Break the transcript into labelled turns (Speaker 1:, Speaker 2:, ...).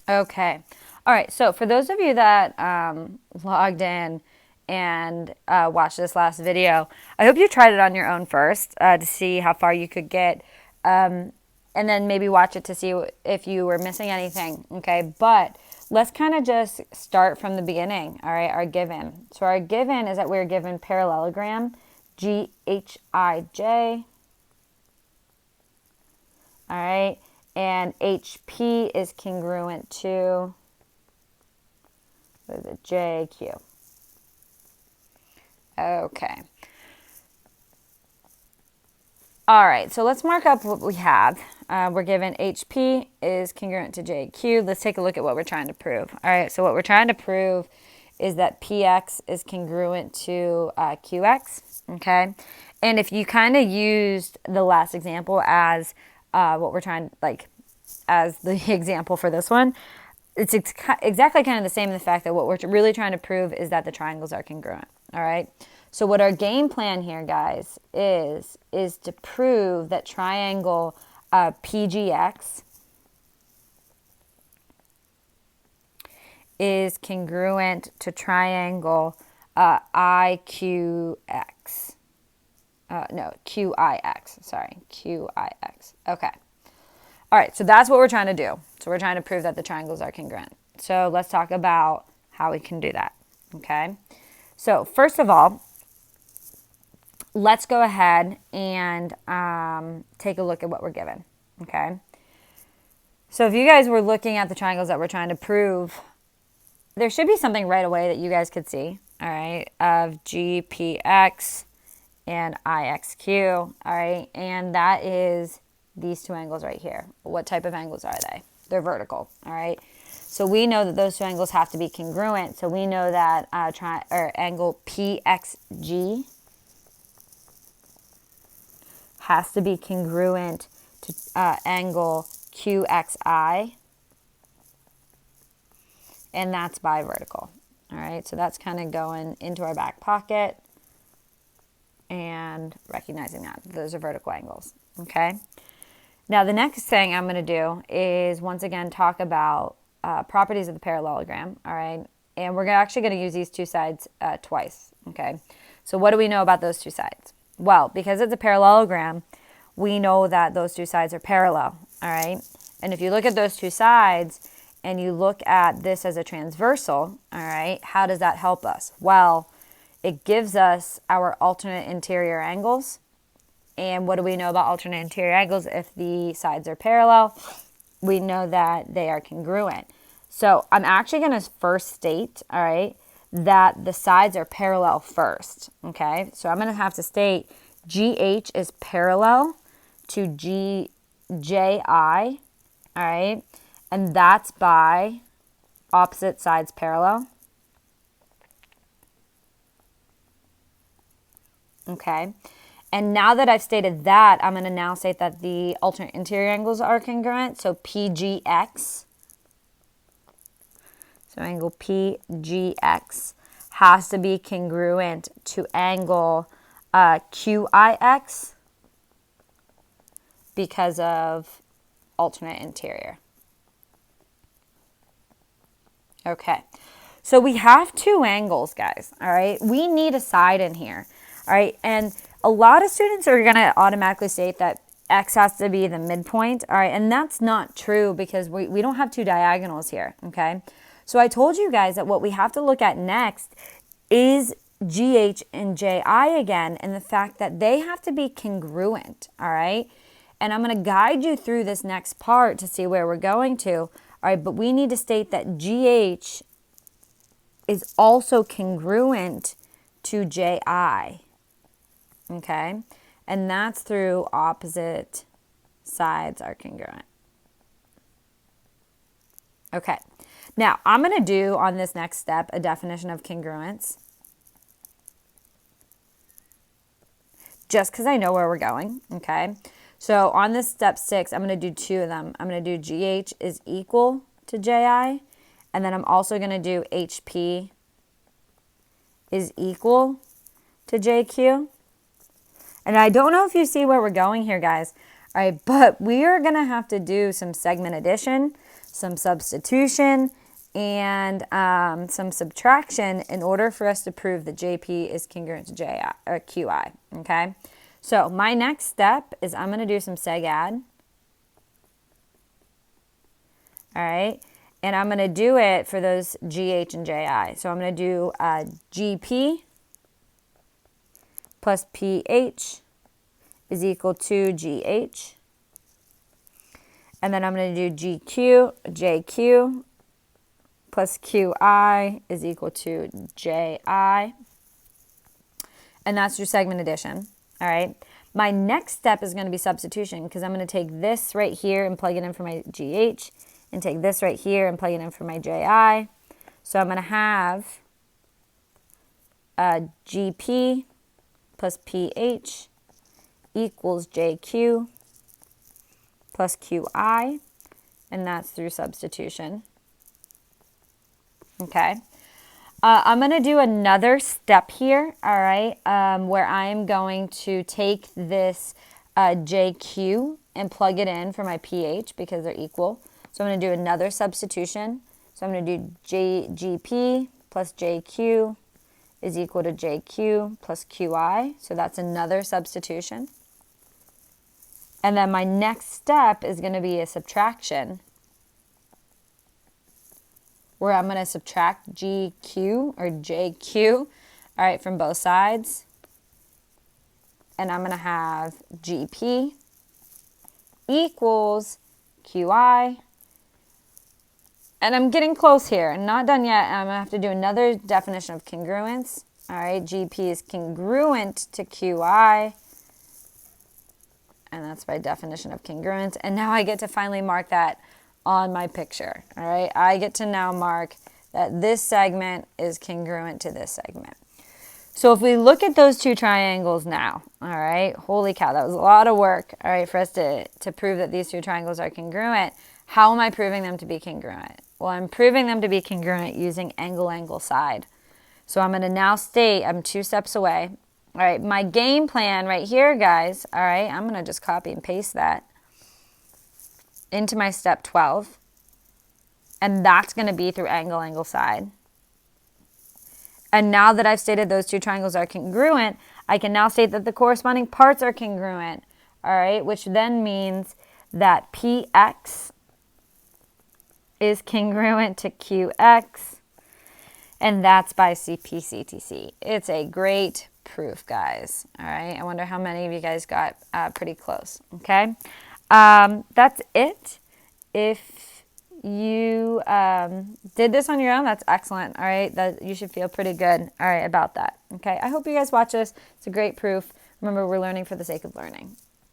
Speaker 1: Okay. All right. So for those of you that logged in and watched this last video, I hope you tried it on your own first to see how far you could get. And then maybe watch it to see if you were missing anything. Okay. But let's kind of just start from the beginning. All right. Our given. So our given is that we're given parallelogram GHIJ. All right. And HP is congruent to, what is it, JQ. Okay. All right, so let's mark up what we have. We're given HP is congruent to JQ. Let's take a look at what we're trying to prove. All right, so what we're trying to prove is that PX is congruent to QX, okay? And if you kind of used the last example as what we're trying, like, as the example for this one, it's exactly kind of the same in the fact that what we're really trying to prove is that the triangles are congruent, all right? So what our game plan here, guys, is to prove that triangle PGX is congruent to triangle IQX. No, QIX. Sorry, QIX. Okay. All right, so that's what we're trying to do. So we're trying to prove that the triangles are congruent. So let's talk about how we can do that, okay? So first of all, let's go ahead and take a look at what we're given, okay? So if you guys were looking at the triangles that we're trying to prove, there should be something right away that you guys could see, all right, of GPX and IXQ, all right? And that is these two angles right here. What type of angles are they? They're vertical, all right? So we know that those two angles have to be congruent. So we know that angle PXG has to be congruent to angle QXI, and that's bivertical. All right, so that's kind of going into our back pocket and recognizing that those are vertical angles, okay? Now, the next thing I'm going to do is once again talk about properties of the parallelogram, all right? And we're actually going to use these two sides twice, okay? So what do we know about those two sides? Well, because it's a parallelogram, we know that those two sides are parallel, all right? And if you look at those two sides and you look at this as a transversal, all right, how does that help us? Well, it gives us our alternate interior angles. And what do we know about alternate interior angles? If the sides are parallel, we know that they are congruent. So I'm actually going to first state, all right, that the sides are parallel first, okay? So I'm going to have to state GH is parallel to GJI, all right? And that's by opposite sides parallel. Okay. And now that I've stated that, I'm going to now state that the alternate interior angles are congruent. So PGX, so angle PGX has to be congruent to angle QIX because of alternate interior. Okay. So we have two angles, guys, all right? We need a side in here, all right? And a lot of students are going to automatically state that X has to be the midpoint, all right? And that's not true because we don't have two diagonals here, okay? So I told you guys that what we have to look at next is GH and JI again, and the fact that they have to be congruent, all right? And I'm going to guide you through this next part to see where we're going to, all right? But we need to state that GH is also congruent to JI, okay? And that's through opposite sides are congruent. Okay. Now, I'm going to do on this next step a definition of congruence. Just because I know where we're going, okay? So on this step 6, I'm going to do two of them. I'm going to do GH is equal to JI, and then I'm also going to do HP is equal to JQ. And I don't know if you see where we're going here, guys. All right, but we are going to have to do some segment addition. some substitution, and some subtraction in order for us to prove that JP is congruent to JI or QI, okay? So my next step is I'm going to do some seg add. All right, and I'm going to do it for those GH and JI. So I'm going to do GP plus PH is equal to GH. And then I'm going to do GQ, JQ plus QI is equal to JI. And that's your segment addition. All right. My next step is going to be substitution because I'm going to take this right here and plug it in for my GH and take this right here and plug it in for my JI. So I'm going to have GP plus PH equals JQ plus QI, and that's through substitution. Okay. I'm going to do another step here, all right, where I'm going to take this JQ and plug it in for my pH because they're equal. So I'm going to do another substitution. So I'm going to do GP plus JQ is equal to JQ plus QI. So that's another substitution. And then my next step is going to be a subtraction, where I'm going to subtract GQ or JQ, all right, from both sides. And I'm going to have GP equals QI. And I'm getting close here. I'm not done yet. I'm going to have to do another definition of congruence. All right, GP is congruent to QI. And that's by definition of congruence. And now I get to finally mark that on my picture. All right, I get to now mark that this segment is congruent to this segment. So if we look at those two triangles now, all right, holy cow, that was a lot of work, all right, for us to prove that these two triangles are congruent. How am I proving them to be congruent? Well, I'm proving them to be congruent using angle, angle, side. So I'm going to now state, I'm 2 steps away. All right, my game plan right here, guys, all right, I'm going to just copy and paste that into my step 12. And that's going to be through angle, angle, side. And now that I've stated those two triangles are congruent, I can now state that the corresponding parts are congruent, all right, which then means that PX is congruent to QX, and that's by CP/CTC. It's a great proof, guys. All right, I wonder how many of you guys got pretty close. Okay, that's it. If you did this on your own, that's excellent. All right, that you should feel pretty good. All right, about that. Okay, I hope you guys watch this. It's a great proof. Remember, we're learning for the sake of learning.